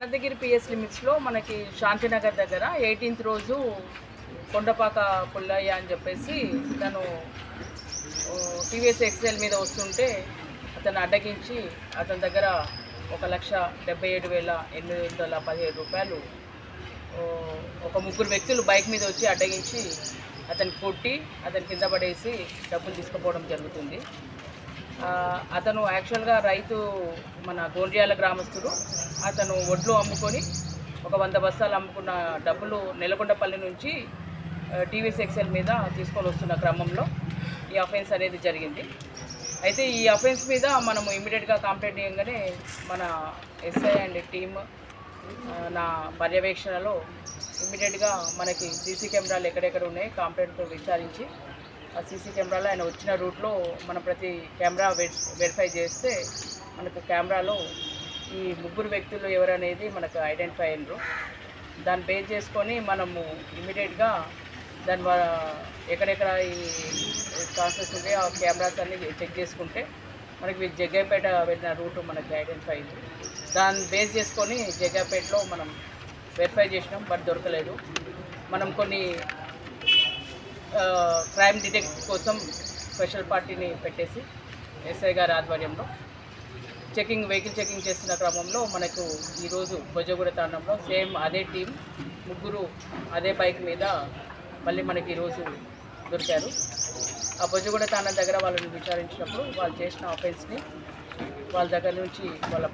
Yadagiri PS లిమిట్స్లో మనకి శాంతినగర్ దగ్గర 18th రోజు కొండపాక పుల్లయ్య అని చెప్పేసి తను టీవీఎస్ ఎక్స్ఎల్ మీద వస్తుంటే అతను అడ్డగించి అతని దగ్గర 1,77,817 రూపాయలు ఒక ముగ్గురు వ్యక్తులు బైక్ మీద వచ్చి అడ్డగించి అతను కొట్టి అతని కింద పడేసి డబ్బులు తీసుకుపోవడం జరుగుతుంది. అతను యాక్చువల్గా రైతు మన గోండ్రియాల గ్రామస్తుడు. అతను వడ్లు అమ్ముకొని ఒక 100 బస్తాలు అమ్ముకున్న డబ్బులు నెలకొండపల్లి నుంచి టీవీఎస్ ఎక్స్ఎల్ మీద తీసుకొని వస్తున్న క్రమంలో ఈ అఫెన్స్ అనేది జరిగింది. అయితే ఈ అఫెన్స్ మీద మనము ఇమీడియట్గా కంప్లైంట్ చేయగానే మన ఎస్ఐ అండ్ టీమ్ నా పర్యవేక్షణలో ఇమీడియట్గా మనకి సీసీ కెమెరాలు ఎక్కడెక్కడ ఉన్నాయి కంప్లైంట్తో విచారించి ఆ సీసీ కెమెరాలో ఆయన వచ్చిన రూట్లో మనం ప్రతి కెమెరా వెరిఫై చేస్తే మనకు కెమెరాలో ఈ ముగ్గురు వ్యక్తులు ఎవరనేది మనకు ఐడెంటిఫై అయినరు. దాన్ని బేస్ చేసుకొని మనము ఇమీడియట్గా దాని ఎక్కడెక్కడ ఈ ఛాన్సెస్ ఉంటాయి ఆ కెమెరాస్ అన్ని చెక్ చేసుకుంటే మనకి జగ్గైపేట వెళ్ళిన రూట్ మనకి ఐడెంటిఫై అయింది. దాన్ని బేస్ చేసుకొని జగ్గైపేటలో మనం వెరిఫై చేసినాం, బట్ దొరకలేదు. మనం కొన్ని క్రైమ్ డిటెక్ట్ కోసం స్పెషల్ పార్టీని పెట్టేసి ఎస్ఐ గారి ఆధ్వర్యంలో వెహికల్ చెకింగ్ చేస్తున్న క్రమంలో మనకు ఈరోజు బొజ్జగూడ తాండంలో సేమ్ అదే టీం ముగ్గురు అదే బైక్ మీద మళ్ళీ మనకి ఈరోజు దొరికారు. ఆ బొజ్జగూడ తాండం దగ్గర వాళ్ళని విచారించినప్పుడు వాళ్ళు చేసిన ఆఫెన్స్ని వాళ్ళ దగ్గర నుంచి వాళ్ళ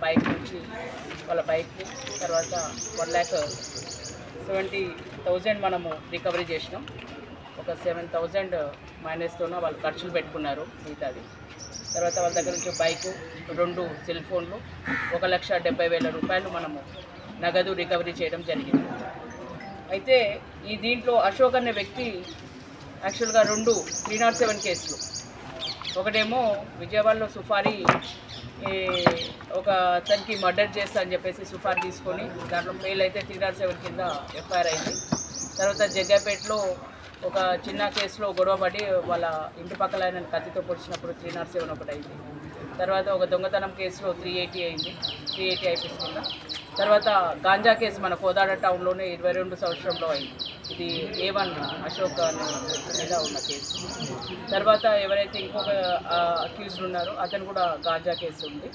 బైక్ని తర్వాత 1,70,000 మనము రికవరీ చేసినాం. ఒక 7,000 మైనస్తోన వాళ్ళు ఖర్చులు పెట్టుకున్నారు మిగతాది. తర్వాత వాళ్ళ దగ్గర నుంచి బైకు, 2 సెల్ ఫోన్లు, 1,70,000 రూపాయలు మనము నగదు రికవరీ చేయడం జరిగింది. అయితే ఈ దీంట్లో అశోక్ అనే వ్యక్తి యాక్చువల్గా 2 307 కేసులు, ఒకటేమో విజయవాడలో సుఫారీ ఒక అతనికి మర్డర్ చేస్తా అని చెప్పేసి సుఫారీ తీసుకొని దాంట్లో ఫెయిల్ అయితే 307 కింద ఎఫ్ఐఆర్ అయింది. తర్వాత జగ్గైపేటలో ఒక చిన్న కేసులో గొడవపడి వాళ్ళ ఇంటి పక్కల ఆయన కత్తితో పొడిచినప్పుడు 307 ఒకటి అయింది. తర్వాత ఒక దొంగతనం కేసులో 380 అయింది, 380 ఐపీసీ కింద. తర్వాత గాంజా కేసు మన కోదాడ టౌన్లోనే 22 సంవత్సరంలో అయింది. ఇది A1 అశోక్ మీద ఉన్న కేసు. తర్వాత ఎవరైతే ఇంకొక అక్యూజ్డ్ ఉన్నారో అతను కూడా గాంజా కేసు ఉంది.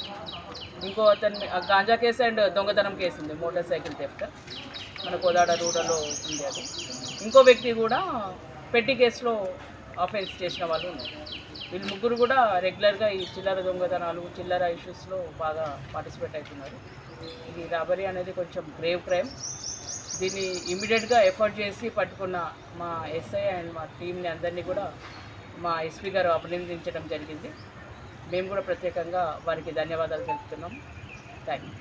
ఇంకో అతను గాంజా కేసు అండ్ దొంగతనం కేసు ఉంది, మోటార్ సైకిల్ థెఫ్ట్, మన కోదాడ రూరల్లో ఉంది అది. ఇంకో వ్యక్తి కూడా పెట్టి కేసులో ఆఫెన్స్ చేసిన వాళ్ళు ఉన్నారు. వీళ్ళు ముగ్గురు కూడా రెగ్యులర్గా ఈ చిల్లర దొంగతనాలు, చిల్లర ఇష్యూస్లో బాగా పార్టిసిపేట్ అవుతున్నారు. ఇది రాబరీ అనేది కొంచెం గ్రేవ్ క్రైమ్. దీన్ని ఇమీడియట్గా ఎఫర్ట్ చేసి పట్టుకున్న మా ఎస్ఐ అండ్ మా టీంని అందరినీ కూడా మా ఎస్పీ గారు అభినందించడం జరిగింది. మేము కూడా ప్రత్యేకంగా వారికి ధన్యవాదాలు తెలుపుతున్నాం. Thank you.